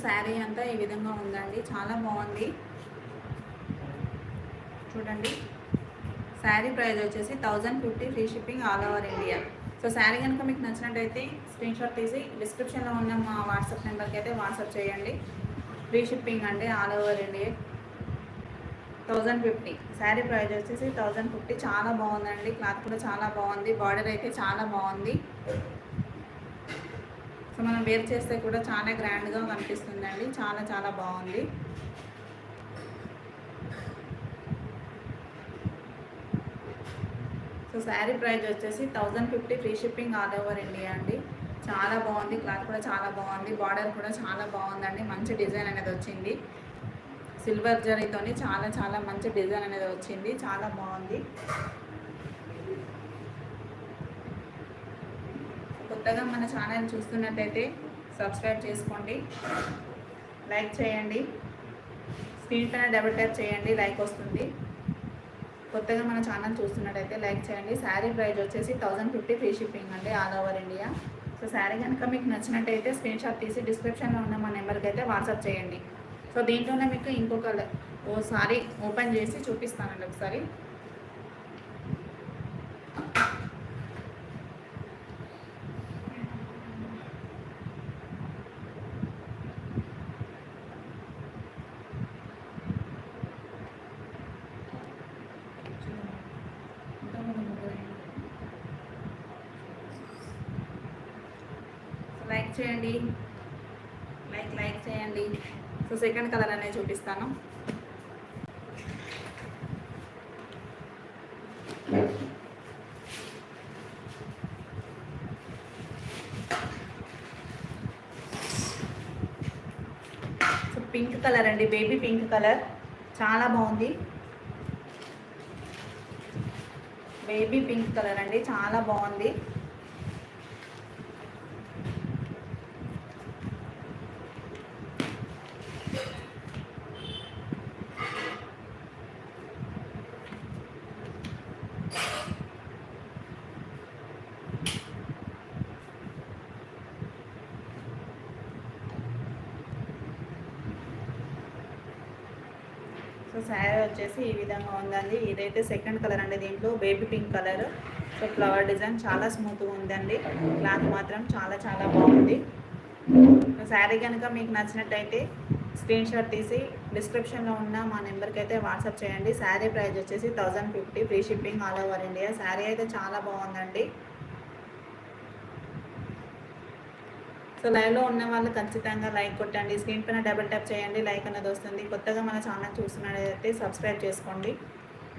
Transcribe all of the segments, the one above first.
శారీ అంతా ఈ విధంగా ఉందండి, చాలా బాగుంది చూడండి. శారీ ప్రైస్ వచ్చేసి 1050 free shipping all over India. So sari కనుక మీకు నచ్చినట్టయితే స్క్రీన్ షాట్ తీసి డిస్క్రిప్షన్లో ఉన్న మా వాట్సాప్ నెంబర్కి అయితే వాట్సాప్ చేయండి. ఫ్రీ షిప్పింగ్ అండి all over India. 1050 sari price వచ్చేసి 1050. చాలా బాగుందండి, క్లాత్ కూడా చాలా బాగుంది, బార్డర్ అయితే చాలా బాగుంది. సో మనం వేర్ చేస్తే కూడా చాలా గ్రాండ్గా కనిపిస్తుందండి, చాలా చాలా బాగుంది. సో శారీ ప్రైస్ వచ్చేసి 1050 free shipping all over India అండి. చాలా బాగుంది, క్లాత్ కూడా చాలా బాగుంది, బార్డర్ కూడా చాలా బాగుందండి. మంచి డిజైన్ అనేది వచ్చింది, సిల్వర్ జరీతోని చాలా చాలా మంచి డిజైన్ అనేది వచ్చింది, చాలా బాగుంది. కొత్తగా మన ఛానల్ చూస్తున్నట్టయితే సబ్స్క్రైబ్ చేసుకోండి, లైక్ చేయండి, స్క్రీన్ పైన డబుల్ ట్యాప్ చేయండి, లైక్ వస్తుంది. కొత్తగా మన ఛానల్ చూస్తున్నట్టయితే లైక్ చేయండి. శారీ ప్రైస్ వచ్చేసి 1050 ఫ్రీ షిప్పింగ్ అండి all over India. So sari కనుక మీకు నచ్చినట్టయితే స్క్రీన్ షాట్ తీసి డిస్క్రిప్షన్లో ఉన్న మా నెంబర్కి అయితే వాట్సాప్ చేయండి. సో దీంట్లోనే మీకు ఇంకొక ఓసారి ఓపెన్ చేసి చూపిస్తానండి ఒకసారి. లైక్ చేయండి, లైక్ చేయండి. సో సెకండ్ కలర్ అనేది చూపిస్తాను. సో పింక్ కలర్ అండి, బేబీ పింక్ కలర్, చాలా బాగుంది. బేబీ పింక్ కలర్ అండి, చాలా బాగుంది. సో శారీ వచ్చేసి ఈ విధంగా ఉందండి. ఇదైతే సెకండ్ కలర్ అండి, దీంట్లో baby pink colour. So flower design చాలా స్మూత్గా ఉందండి, క్లాత్ మాత్రం చాలా చాలా బాగుంది. సో శారీ కనుక మీకు నచ్చినట్టయితే స్క్రీన్ షాట్ తీసి డిస్క్రిప్షన్లో ఉన్న మా నెంబర్కి అయితే వాట్సాప్ చేయండి. శారీ ప్రైస్ వచ్చేసి 1050 free shipping all over India. Sari అయితే చాలా బాగుందండి. సో లైవ్లో ఉన్న వాళ్ళు ఖచ్చితంగా లైక్ కొట్టండి, స్క్రీన్ పైన డబుల్ ట్యాప్ చేయండి, లైక్ అనేది వస్తుంది. కొత్తగా మన ఛానల్ చూస్తున్నట్టయితే సబ్స్క్రైబ్ చేసుకోండి.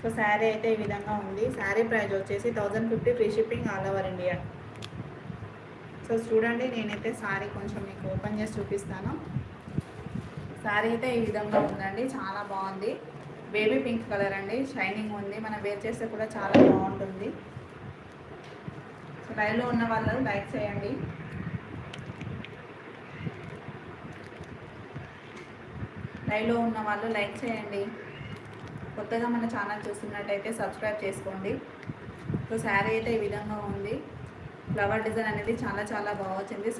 సో శారీ అయితే ఈ విధంగా ఉంది. శారీ ప్రైస్ వచ్చేసి 1050 free shipping all over India. So చూడండి, నేనైతే శారీ కొంచెం మీకు ఓపెన్ చేసి చూపిస్తాను. శారీ అయితే ఈ విధంగా ఉందండి, చాలా బాగుంది. బేబీ పింక్ కలర్ అండి, షైనింగ్ ఉంది, మనం వేర్ చేస్తే కూడా చాలా బాగుంటుంది. సో లైవ్లో ఉన్న వాళ్ళు లైక్ చేయండి. లైవ్లో ఉన్న వాళ్ళు లైక్ చేయండి. కొత్తగా మన ఛానల్ చూస్తున్నట్టయితే సబ్స్క్రైబ్ చేసుకోండి. సో శారీ అయితే ఈ విధంగా ఉంది. ఫ్లవర్ డిజైన్ అనేది చాలా చాలా బాగా వచ్చింది,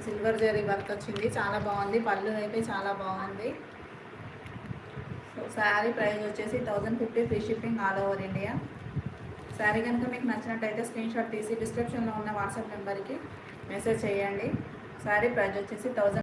సిల్వర్ జరీ వర్క్ వచ్చింది, చాలా బాగుంది. పళ్ళు అయితే చాలా బాగుంది. సో శారీ ప్రైస్ వచ్చేసి 1050 free shipping all over India. Sari కనుక మీకు నచ్చినట్టయితే స్క్రీన్ షాట్ తీసి డిస్క్రిప్షన్లో ఉన్న వాట్సాప్ నెంబర్కి మెసేజ్ చేయండి. శారీ ప్రైస్ వచ్చేసి 1000.